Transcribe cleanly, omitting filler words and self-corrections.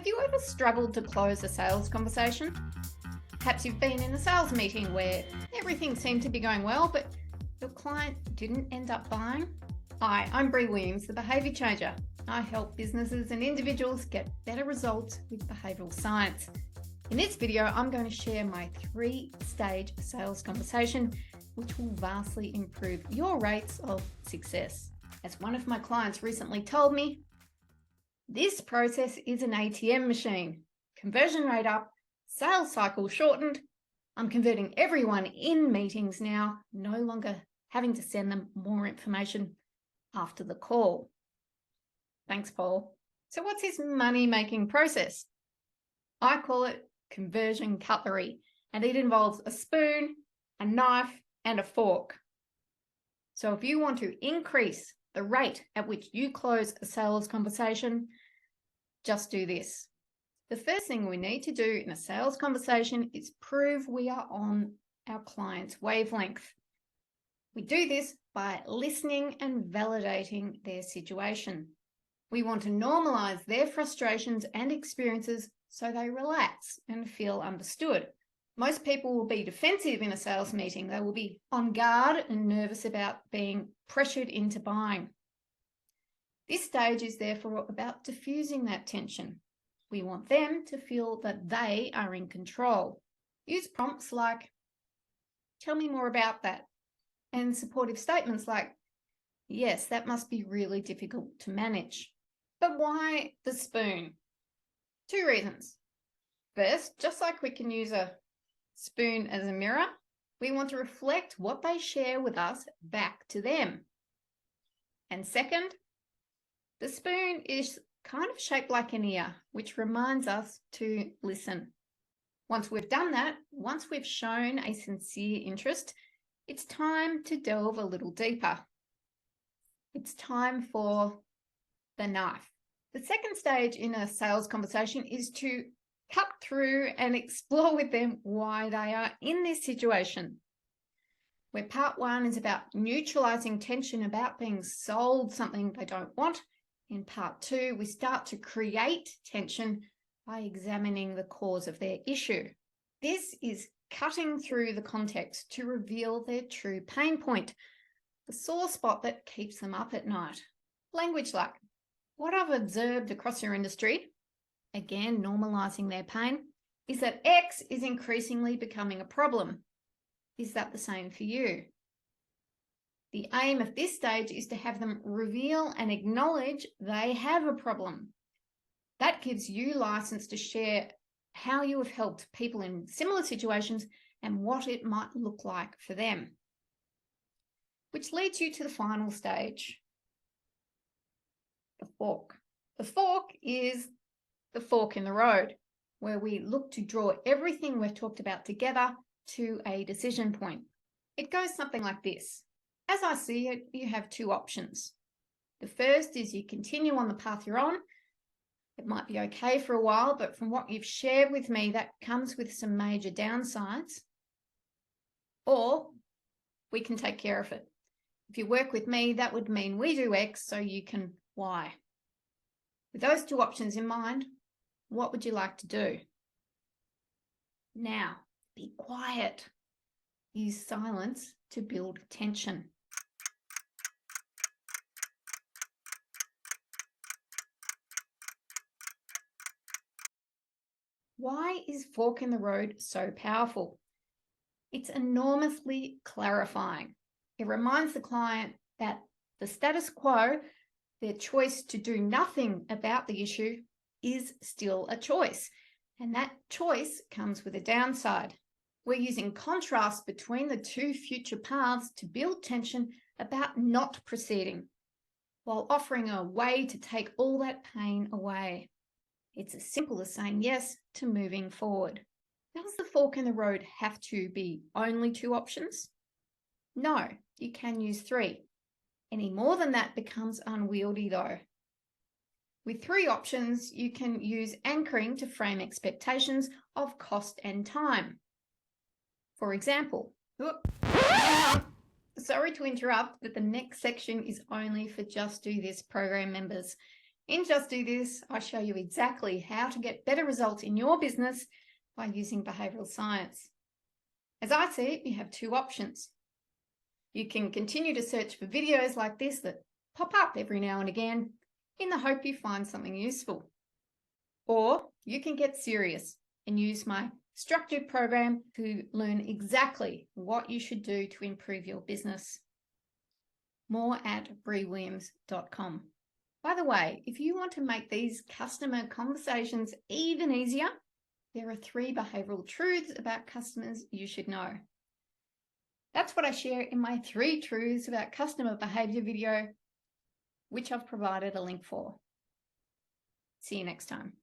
Have you ever struggled to close a sales conversation? Perhaps you've been in a sales meeting where everything seemed to be going well, but your client didn't end up buying. Hi, I'm Bri Williams, the behaviour changer. I help businesses and individuals get better results with behavioural science. In this video, I'm going to share my 3-stage sales conversation, which will vastly improve your rates of success. As one of my clients recently told me, this process is an ATM machine. Conversion rate up, sales cycle shortened. I'm converting everyone in meetings now, no longer having to send them more information after the call. Thanks, Paul. So what's his money-making process? I call it conversion cutlery, and it involves a spoon, a knife, and a fork. So if you want to increase the rate at which you close a sales conversation, just do this. The first thing we need to do in a sales conversation is prove we are on our client's wavelength. We do this by listening and validating their situation. We want to normalize their frustrations and experiences so they relax and feel understood. Most people will be defensive in a sales meeting. They will be on guard and nervous about being pressured into buying. This stage is therefore about diffusing that tension. We want them to feel that they are in control. Use prompts like, "Tell me more about that," and supportive statements like, "Yes, that must be really difficult to manage." But why the spoon? 2 reasons. First, just like we can use a spoon as a mirror, we want to reflect what they share with us back to them. And second, the spoon is kind of shaped like an ear, which reminds us to listen. Once we've done that, once we've shown a sincere interest, it's time to delve a little deeper. It's time for the knife. The second stage in a sales conversation is to cut through and explore with them why they are in this situation. Where part 1 is about neutralizing tension about being sold something they don't want, in part 2, we start to create tension by examining the cause of their issue. This is cutting through the context to reveal their true pain point, the sore spot that keeps them up at night. Language like, "What I've observed across your industry," again normalizing their pain, "is that X is increasingly becoming a problem. Is that the same for you?" The aim of this stage is to have them reveal and acknowledge they have a problem. That gives you license to share how you have helped people in similar situations and what it might look like for them. Which leads you to the final stage, the fork. The fork is the fork in the road, where we look to draw everything we've talked about together to a decision point. It goes something like this. As I see it, you have 2 options. The first is you continue on the path you're on. It might be okay for a while, but from what you've shared with me, that comes with some major downsides. Or we can take care of it. If you work with me, that would mean we do X so you can Y. With those 2 options in mind, what would you like to do? Now, be quiet. Use silence to build tension. Why is fork in the road so powerful? It's enormously clarifying. It reminds the client that the status quo, their choice to do nothing about the issue, is still a choice. And that choice comes with a downside. We're using contrast between the 2 future paths to build tension about not proceeding, while offering a way to take all that pain away. It's as simple as saying yes to moving forward. Does the fork in the road have to be only 2 options? No, you can use 3. Any more than that becomes unwieldy though. With 3 options, you can use anchoring to frame expectations of cost and time. For example, sorry to interrupt, but the next section is only for Just Do This program members. In Just Do This, I show you exactly how to get better results in your business by using behavioural science. As I see it, you have two options. You can continue to search for videos like this that pop up every now and again in the hope you find something useful. Or you can get serious and use my structured program to learn exactly what you should do to improve your business. More at briwilliams.com. By the way, if you want to make these customer conversations even easier, there are 3 behavioural truths about customers you should know. That's what I share in my 3 truths about customer behaviour video, which I've provided a link for. See you next time.